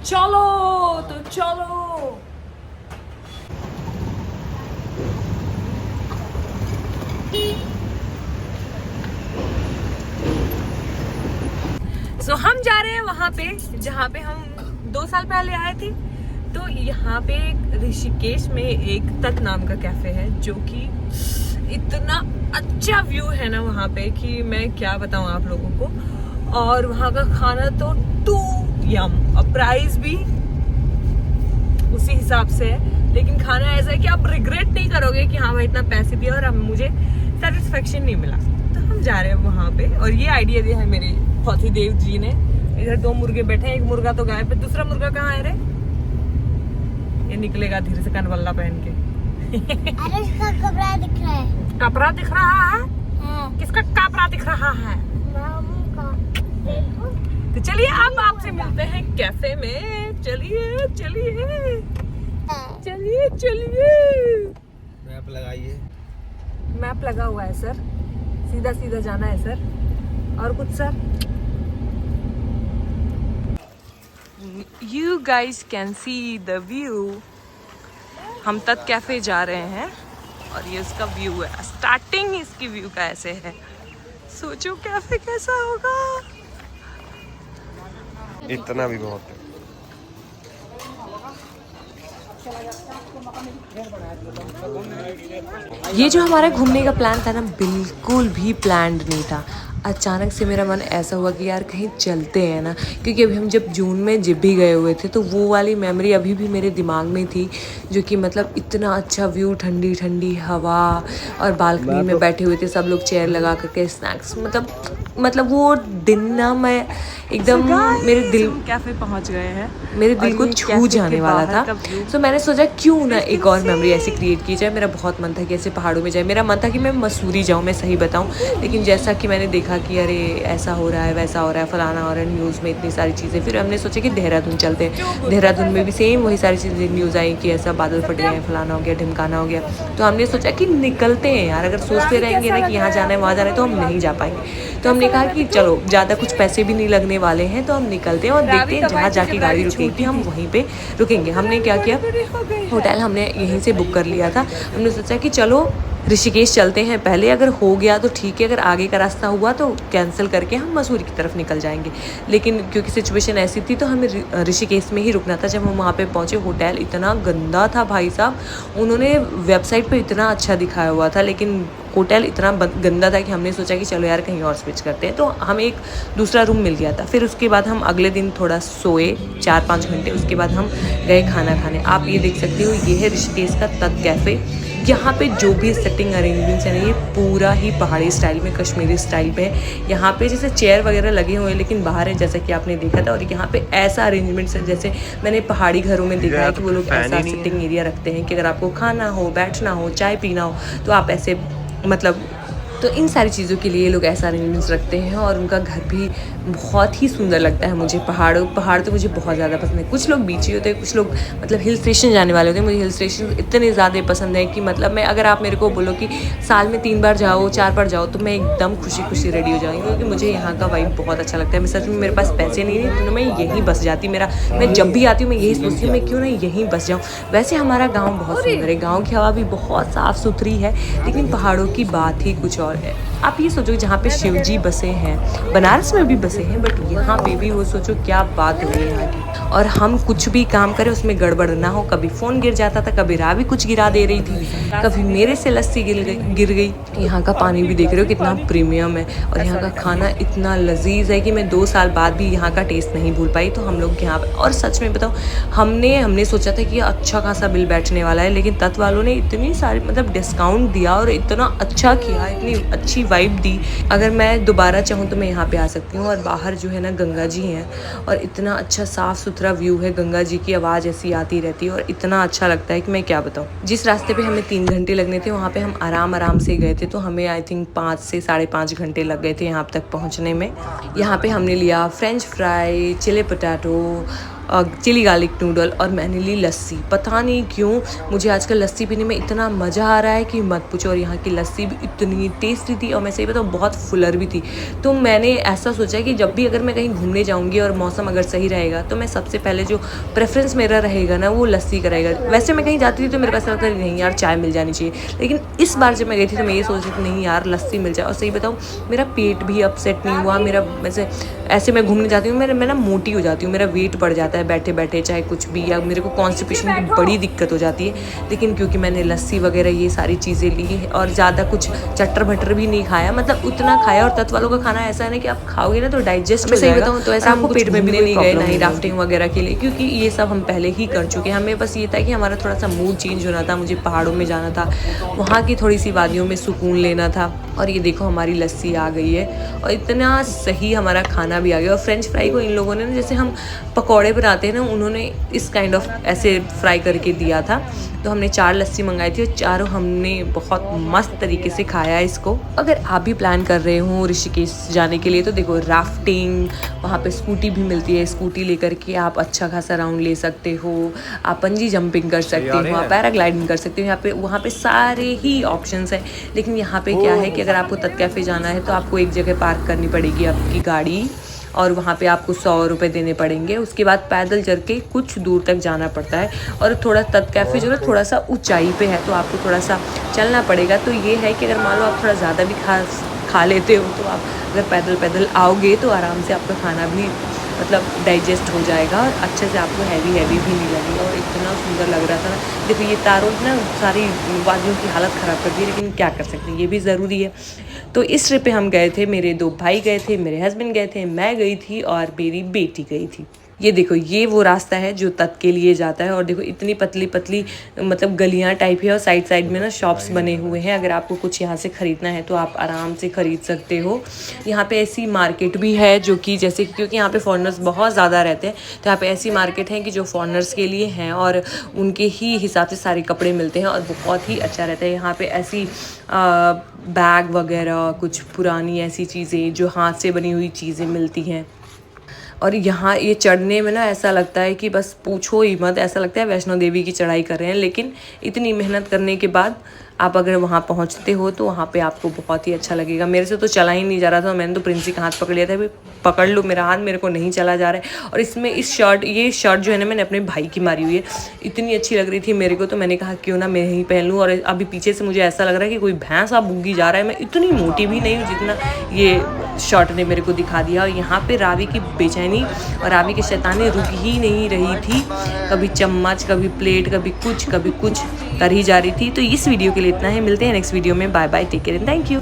चलो तो चलो। सो हम जा रहे हैं वहां पे जहाँ पे हम 2 साल पहले आए थे। तो यहाँ पे ऋषिकेश में एक तत् नाम का कैफे है जो कि इतना अच्छा व्यू है ना वहाँ पे कि मैं क्या बताऊँ आप लोगों को। और वहाँ का खाना तो टू यम, और प्राइस भी उसी हिसाब से है। लेकिन खाना ऐसा है कि आप रिग्रेट नहीं करोगे कि हाँ भाई इतना पैसे दिया और अब मुझे सेटिस्फेक्शन नहीं मिला। तो हम जा रहे हैं वहाँ पे, और ये आइडिया दिया है मेरे पति देव जी ने। इधर 2 मुर्गे बैठे हैं, एक मुर्गा तो गायब है, दूसरा मुर्गा कहाँ है रे? ये निकलेगा धीरे से कनवल्ला पहन के। अरे इसका कपड़ा दिख रहा है। कपड़ा दिख रहा है? हाँ। किसका कपड़ा दिख रहा है? मामू का। देखो। तो चलिए अब आपसे मिलते हैं कैफे में। चलिए चलिए चलिए चलिए। मैप लगाइए। मैप लगा हुआ है सर, सीधा सीधा जाना है सर। और कुछ sir? You guys can see the view। हम तत् कैफे जा रहे हैं और ये उसका व्यू है। स्टार्टिंग इसकी व्यू का ऐसे है। सोचो कैफे कैसा होगा। इतना भी बहुत है। ये जो हमारा घूमने का प्लान था ना, बिल्कुल भी प्लान्ड नहीं था। अचानक से मेरा मन ऐसा हुआ कि यार कहीं चलते हैं ना, क्योंकि अभी हम जब जून में जब भी गए हुए थे तो वो वाली मेमोरी अभी भी मेरे दिमाग में थी, जो कि मतलब इतना अच्छा व्यू, ठंडी ठंडी हवा, और बालकनी में बैठे हुए थे सब लोग चेयर लगा करके, स्नैक्स, मतलब वो दिन ना मैं एकदम मेरे दिल कैफे पहुंच गए हैं, मेरे दिल को छू जाने वाला था। तो मैंने सोचा क्यों ना एक और मेमोरी ऐसी क्रिएट की जाए। मेरा बहुत मन था कि ऐसे पहाड़ों में जाए। मेरा मन था कि मैं मसूरी जाऊँ, मैं सही बताऊँ। लेकिन जैसा कि मैंने देखा कि अरे ऐसा हो रहा है, वैसा हो रहा है, फलाना हो रहा है, न्यूज़ में इतनी सारी चीज़ें, फिर हमने सोचा कि देहरादून चलते हैं। देहरादून में भी सेम वही सारी चीज़ें न्यूज़ आई कि ऐसा बादल फट गए हैं, फलाना हो गया, ढिमकाना हो गया। तो हमने सोचा कि निकलते हैं यार। अगर सोचते रहेंगे ना कि यहाँ जाना है वहाँ जाना है तो हम नहीं जा पाएंगे। तो हमने कहा कि चलो ज़्यादा कुछ पैसे भी नहीं लगने वाले हैं, तो हम निकलते हैं और देखते हैं जहाँ जाके गाड़ी रुकेगी हम वहीं पे रुकेंगे। हमने क्या किया, होटल हमने यहीं से बुक कर लिया था। हमने सोचा कि चलो ऋषिकेश चलते हैं पहले, अगर हो गया तो ठीक है, अगर आगे का रास्ता हुआ तो कैंसिल करके हम मसूरी की तरफ निकल जाएंगे। लेकिन क्योंकि सिचुएशन ऐसी थी तो हमें ऋषिकेश में ही रुकना था। जब हम वहाँ पे पहुँचे, होटल इतना गंदा था भाई साहब। उन्होंने वेबसाइट पे इतना अच्छा दिखाया हुआ था, लेकिन होटल इतना गंदा था कि हमने सोचा कि चलो यार कहीं और स्विच करते हैं। तो हमें एक दूसरा रूम मिल गया था। फिर उसके बाद हम अगले दिन थोड़ा सोए 4-5 घंटे। उसके बाद हम गए खाना खाने। आप ये देख सकते हो, ये है ऋषिकेश का तत् कैफ़े। यहाँ पे जो भी सेटिंग अरेंजमेंट्स है ना, ये पूरा ही पहाड़ी स्टाइल में, कश्मीरी स्टाइल पे है। यहाँ पे जैसे चेयर वगैरह लगे हुए हैं लेकिन बाहर है, जैसा कि आपने देखा था। और यहाँ पे ऐसा अरेंजमेंट्स है जैसे मैंने पहाड़ी घरों में देखा है कि वो लोग ऐसा सिटिंग एरिया रखते हैं कि अगर आपको खाना हो, बैठना हो, चाय पीना हो तो आप ऐसे तो इन सारी चीज़ों के लिए लोग ऐसा अरेंजमेंट्स रखते हैं। और उनका घर भी बहुत ही सुंदर लगता है मुझे। पहाड़ तो मुझे बहुत ज़्यादा पसंद है। कुछ लोग बीची होते हैं, कुछ लोग मतलब हिल स्टेशन जाने वाले होते हैं। मुझे हिल स्टेशन इतने ज़्यादा पसंद है कि मतलब मैं, अगर आप मेरे को बोलो कि साल में 3 बार जाओ, 4 बार जाओ, तो मैं एकदम खुशी खुशी रेडी हो जाऊँगी, क्योंकि मुझे यहाँ का वाइब बहुत अच्छा लगता है। मैं सच में, मेरे पास पैसे नहीं है तो मैं यहीं बस जाती। मैं जब भी आती हूँ मैं यही सोचती हूँ मैं क्यों ना यहीं बस जाऊँ। वैसे हमारा गाँव बहुत सुंदर है, गाँव की हवा भी बहुत साफ़ सुथरी है, लेकिन पहाड़ों की बात ही कुछ और है। आप ये सोचो जहाँ पे शिव जी बसे हैं, बनारस में भी बसे हैं, बट यहाँ पे भी वो सोचो क्या बात हो रही है यहाँ की। और हम कुछ भी काम करें उसमें गड़बड़ ना हो। कभी फ़ोन गिर जाता था, कभी रावी कुछ गिरा दे रही थी, कभी मेरे से लस्सी गिर गई। यहाँ का पानी भी देख रहे हो कितना प्रीमियम है, और यहाँ का खाना इतना लजीज है कि मैं 2 साल बाद भी यहाँ का टेस्ट नहीं भूल पाई। तो हम लोग यहाँ पे, और सच में बताओ, हमने सोचा था कि अच्छा खासा बिल बैठने वाला है, लेकिन तत् वालों ने इतनी सारी मतलब डिस्काउंट दिया और इतना अच्छा किया, इतनी अच्छी वाइब दी। अगर मैं दोबारा चाहूँ तो मैं यहाँ पे आ सकती हूँ। और बाहर जो है ना गंगा जी हैं, और इतना अच्छा साफ़ सुथरा व्यू है, गंगा जी की आवाज़ ऐसी आती रहती है और इतना अच्छा लगता है कि मैं क्या बताऊँ। जिस रास्ते पे हमें 3 घंटे लगने थे, वहाँ पे हम आराम से गए थे, तो हमें आई थिंक 5 से 5.5 घंटे लग गए थे यहाँ तक पहुँचने में। यहाँ पे हमने लिया French fry, chilli potato, chilli garlic noodle और मैंने ली लस्सी। पता नहीं क्यों मुझे आजकल लस्सी पीने में इतना मज़ा आ रहा है कि मत पूछो। और यहाँ की लस्सी भी इतनी टेस्टी थी और मैं सही बताऊँ बहुत फुलर भी थी। तो मैंने ऐसा सोचा कि जब भी अगर मैं कहीं घूमने जाऊँगी और मौसम अगर सही रहेगा तो मैं सबसे पहले जो प्रेफरेंस मेरा रहेगा ना वो लस्सी का रहेगा। वैसे मैं कहीं जाती थी तो मेरे पास लगता नहीं यार चाय मिल जानी चाहिए, लेकिन इस बार जब मैं गई थी तो मैं ये सोच रही थी नहीं यार लस्सी मिल जाए। और सही बताऊँ मेरा पेट भी अपसेट नहीं हुआ। मेरा वैसे ऐसे मैं घूमने जाती हूँ मैं ना मोटी हो जाती हूँ, मेरा वेट बढ़ जाता है बैठे बैठे चाहे कुछ भी, या मेरे को कॉन्स्टिपेशन की बड़ी दिक्कत हो जाती है। लेकिन क्योंकि मैंने लस्सी वगैरह ये सारी चीज़ें ली और ज़्यादा कुछ चटर भटर भी नहीं खाया, मतलब उतना खाया। और तत्व वालों का खाना ऐसा है ना कि आप खाओगे ना तो डाइजेस्ट हो जाएगा। सही बताऊँ तो ऐसा आपको पेट में भी नहीं गए ना ही राफ्टिंग वगैरह के लिए, क्योंकि ये सब हम पहले ही कर चुके हैं। हमें बस ये था कि हमारा थोड़ा सा मूड चेंज होना था, मुझे पहाड़ों में जाना था, वहाँ की थोड़ी सी वादियों में सुकून लेना था। और ये देखो हमारी लस्सी आ गई है और इतना सही हमारा खाना भी आ गया। और फ्रेंच फ्राई को इन लोगों ने ना जैसे हम पकौड़े बनाते हैं ना, उन्होंने इस काइंड ऑफ ऐसे फ्राई करके दिया था। तो हमने 4 लस्सी मंगाई थी और चारों हमने बहुत मस्त तरीके से खाया इसको। अगर आप भी प्लान कर रहे हो ऋषिकेश जाने के लिए तो देखो राफ्टिंग, वहाँ पे स्कूटी भी मिलती है, स्कूटी लेकर के आप अच्छा खासा राउंड ले सकते हो, आप पंजी जंपिंग कर सकते हो, आप पैराग्लाइडिंग कर सकते हो। यहाँ पे वहाँ पे सारे ही ऑप्शंस हैं। लेकिन यहाँ पे क्या है कि अगर आपको तत कैफे जाना है तो आपको एक जगह पार्क करनी पड़ेगी आपकी गाड़ी और वहाँ पे आपको 100 रुपये देने पड़ेंगे। उसके बाद पैदल चल के कुछ दूर तक जाना पड़ता है। और थोड़ा तत कैफे जो है थोड़ा सा ऊंचाई पे है तो आपको थोड़ा सा चलना पड़ेगा। तो ये है कि अगर मान लो आप थोड़ा ज़्यादा भी खा लेते हो तो आप अगर पैदल आओगे तो आराम से आपका खाना भी मतलब डाइजेस्ट हो जाएगा और अच्छे से आपको हैवी भी नहीं लगेगा। और इतना सुंदर लग रहा था ना। देखो ये तारों ना सारी वादियों की हालत ख़राब कर दी, लेकिन क्या कर सकते हैं, ये भी ज़रूरी है। तो इस ट्रिप पे हम गए थे, मेरे 2 भाई गए थे, मेरे हस्बैंड गए थे, मैं गई थी और मेरी बेटी गई थी। ये देखो ये वो रास्ता है जो तत के लिए जाता है। और देखो इतनी पतली पतली मतलब गलियां टाइप है और साइड में ना शॉप्स बने हुए हैं। अगर आपको कुछ यहाँ से ख़रीदना है तो आप आराम से ख़रीद सकते हो। यहाँ पे ऐसी मार्केट भी है जो कि जैसे क्योंकि यहाँ पे फॉरेनर्स बहुत ज़्यादा रहते हैं तो यहाँ पे ऐसी मार्केट है कि जो फॉरेनर्स के लिए हैं और उनके ही हिसाब से सारे कपड़े मिलते हैं और बहुत ही अच्छा रहता है। यहाँ पे ऐसी बैग वगैरह कुछ पुरानी ऐसी चीज़ें जो हाथ से बनी हुई चीज़ें मिलती हैं। और यहाँ ये चढ़ने में ना ऐसा लगता है कि बस पूछो ही मत, ऐसा लगता है वैष्णो देवी की चढ़ाई कर रहे हैं। लेकिन इतनी मेहनत करने के बाद आप अगर वहाँ पहुँचते हो तो वहाँ पे आपको बहुत ही अच्छा लगेगा। मेरे से तो चला ही नहीं जा रहा था, मैंने तो प्रिंसी का हाथ पकड़ लिया था, भाई पकड़ लो मेरा हाथ, मेरे को नहीं चला जा रहा है। और इसमें ये शर्ट जो है ना मैंने अपने भाई की मारी हुई है, इतनी अच्छी लग रही थी मेरे को तो मैंने कहा क्यों ना मैं ही पहन लूँ। और अभी पीछे से मुझे ऐसा लग रहा है कि कोई भैंस आप भूगी जा रहा है। मैं इतनी मोटी भी नहीं हूँ जितना ये शर्ट ने मेरे को दिखा दिया। और यहाँ पे रावी की बेचैनी और रावी की शैतानी रुक ही नहीं रही थी। कभी चम्मच, कभी प्लेट, कभी कुछ कर ही जा रही थी। तो इस वीडियो के लिए इतना ही, मिलते हैं नेक्स्ट वीडियो में। Bye bye, take care and thank you.